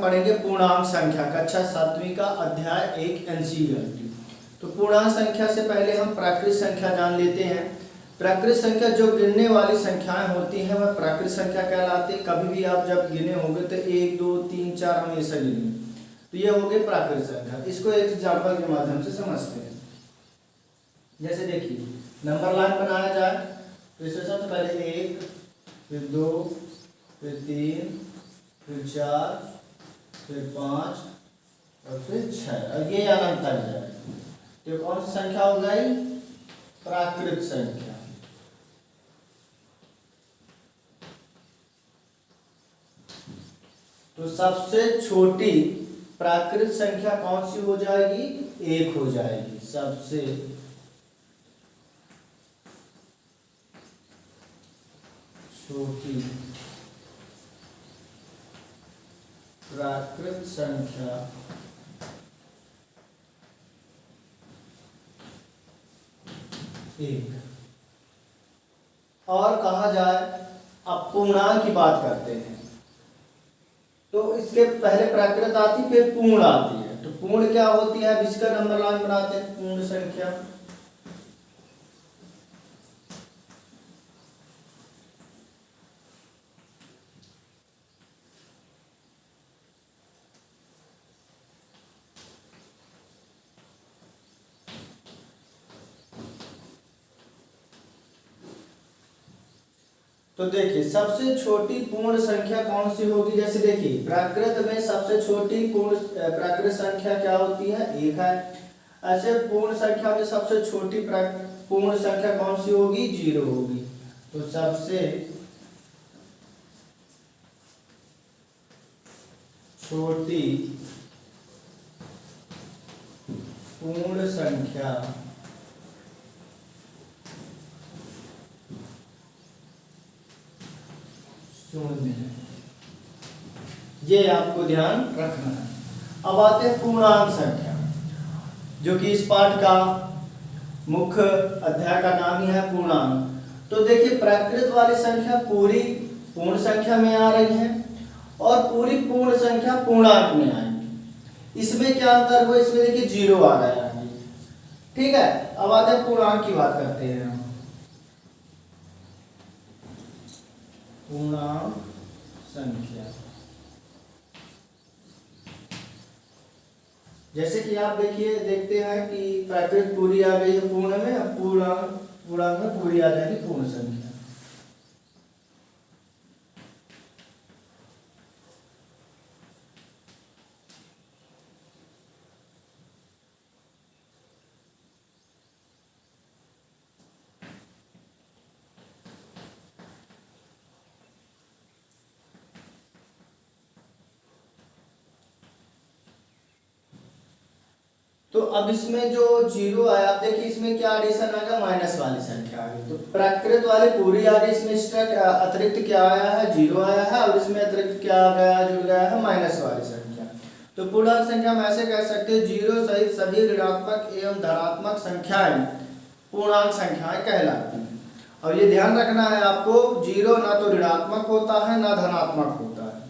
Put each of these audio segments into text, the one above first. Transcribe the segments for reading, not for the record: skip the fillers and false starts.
पढ़ेंगे पूर्णांक संख्या, कक्षा 7वीं का अध्याय 1 एनसीईआरटी। तो पूर्णांक संख्या से पहले हम प्राकृत संख्या जान लेते हैं। प्राकृत संख्या जो गिनने वाली संख्याएं होती हैं वह प्राकृत संख्या कहलाती है। कभी भी आप जब गिने होंगे तो 1 2 3 4 हमेशा गिनेंगे, तो ये हो गई प्राकृत संख्या। इसको एक एग्जाम्पल के माध्यम से समझते हैं। जैसे देखिए, नंबर लाइन बनाया जाए तो इसमें सबसे पहले 1, फिर 2, फिर 3, फिर 4, फिर 5 और फिर 6 और ये अनंत तक जाए। तो कौन सी संख्या हो गई? प्राकृत संख्या। तो सबसे छोटी प्राकृत संख्या कौन सी हो जाएगी? 1 हो जाएगी। सबसे छोटी प्राकृत संख्या 1। और कहा जाए, अब पूर्णांक की बात करते हैं तो इसके पहले प्राकृत आती फिर पूर्ण आती है। तो पूर्ण क्या होती है? अब इसका नंबर लाइन बनाते हैं। पूर्ण संख्या तो देखिए, सबसे छोटी पूर्ण संख्या कौन सी होगी? जैसे देखिए, प्राकृत में सबसे छोटी पूर्ण प्राकृत संख्या क्या होती है? 1 है। ऐसे पूर्ण संख्या में सबसे छोटी पूर्ण संख्या कौन सी होगी? 0 होगी। तो सबसे छोटी पूर्ण संख्या 0 है। ये आपको ध्यान रखना है। अब आते हैं पूर्णांक संख्या, जो कि इस पाठ का मुख्य अध्याय का नाम ही है पूर्णांक। तो देखिए, प्राकृत वाली संख्या पूरी पूर्ण संख्या में आ रही है और पूरी पूर्ण संख्या पूर्णांक में आएगी। इसमें क्या अंतर हुआ? इसमें देखिए 0 आ रहा है। ठीक है। अब आते हैं पूर्णांक की बात करते हैं हम। पूर्णांक संख्या, जैसे कि आप देखते हैं कि प्राकृत पूरी आ गई है पूर्ण में, अब पूर्णांक में पूरी आ जाएगी पूर्ण संख्या। तो अब इसमें जो 0 आया, आप देखिए इसमें क्या एडिशन आ गया? माइनस वाली संख्या आ गई। तो प्राकृत वाली पूरी आ गई, इसमें एक्स्ट्रा अतिरिक्त क्या आया है? 0 आया है। और इसमें अतिरिक्त क्या आ गया? जुड़ गया है माइनस वाली संख्या। तो पूर्णांक संख्या हम ऐसे कह सकते हैं, 0 सहित सभी ऋणात्मक एवं धनात्मक संख्याएं पूर्णांक संख्याएं कहलाती हैं। और ये ध्यान रखना है आपको, 0 ना तो ऋणात्मक होता है ना धनात्मक होता है।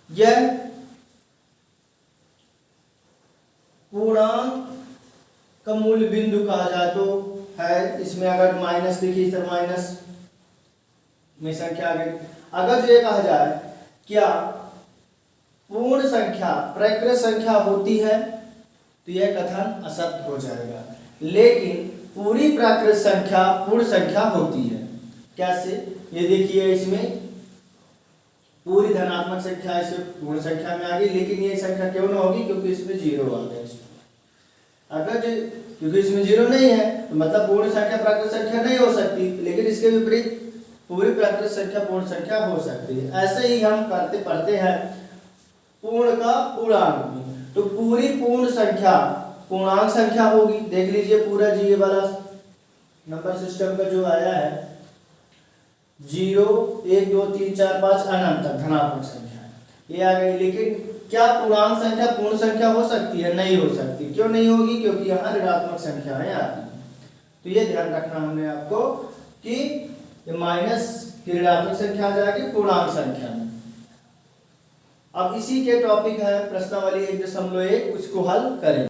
यह पूर्णांक का मूल बिंदु कहा जाए तो है। इसमें अगर माइनस देखिए, इधर माइनस में संख्या आ गई। अगर जो ये कहा जाए क्या पूर्ण संख्या प्राकृत संख्या होती है, तो यह कथन असत्य हो जाएगा। लेकिन पूरी प्राकृत संख्या पूर्ण संख्या होती है। कैसे? ये देखिए, इसमें पूरी धनात्मक संख्या इसे पूर्ण संख्या में आ गई, लेकिन ये संख्या क्यों ना होगी? क्योंकि इसमें 0 आ गया। अगर क्योंकि इसमें 0 नहीं है तो मतलब पूर्ण संख्या प्राकृत संख्या नहीं हो सकती, लेकिन इसके विपरीत पूरी प्राकृत संख्या पूर्ण संख्या हो सकती है। ऐसे ही हम पढ़ते हैं पूर्ण का पूर्णांक में। तो पूरी पूर्ण संख्या पूर्णांक संख्या होगी। देख लीजिए, पूरा जी वाला नंबर सिस्टम का जो आया है, 0 1 2 3 4 5 अनंत तक धनात्मक संख्या ये आ गई। लेकिन क्या पूर्णांक संख्या पूर्ण संख्या हो सकती है? नहीं हो सकती। क्यों नहीं होगी? क्योंकि यहाँ ऋणात्मक संख्याएं आती हैं। तो ये ध्यान रखना हमने आपको कि माइनस की ऋणात्मक संख्या आ जाएगी पूर्णांक संख्या में। अब इसी के टॉपिक है प्रश्नावली 1.1, उसको हल करें।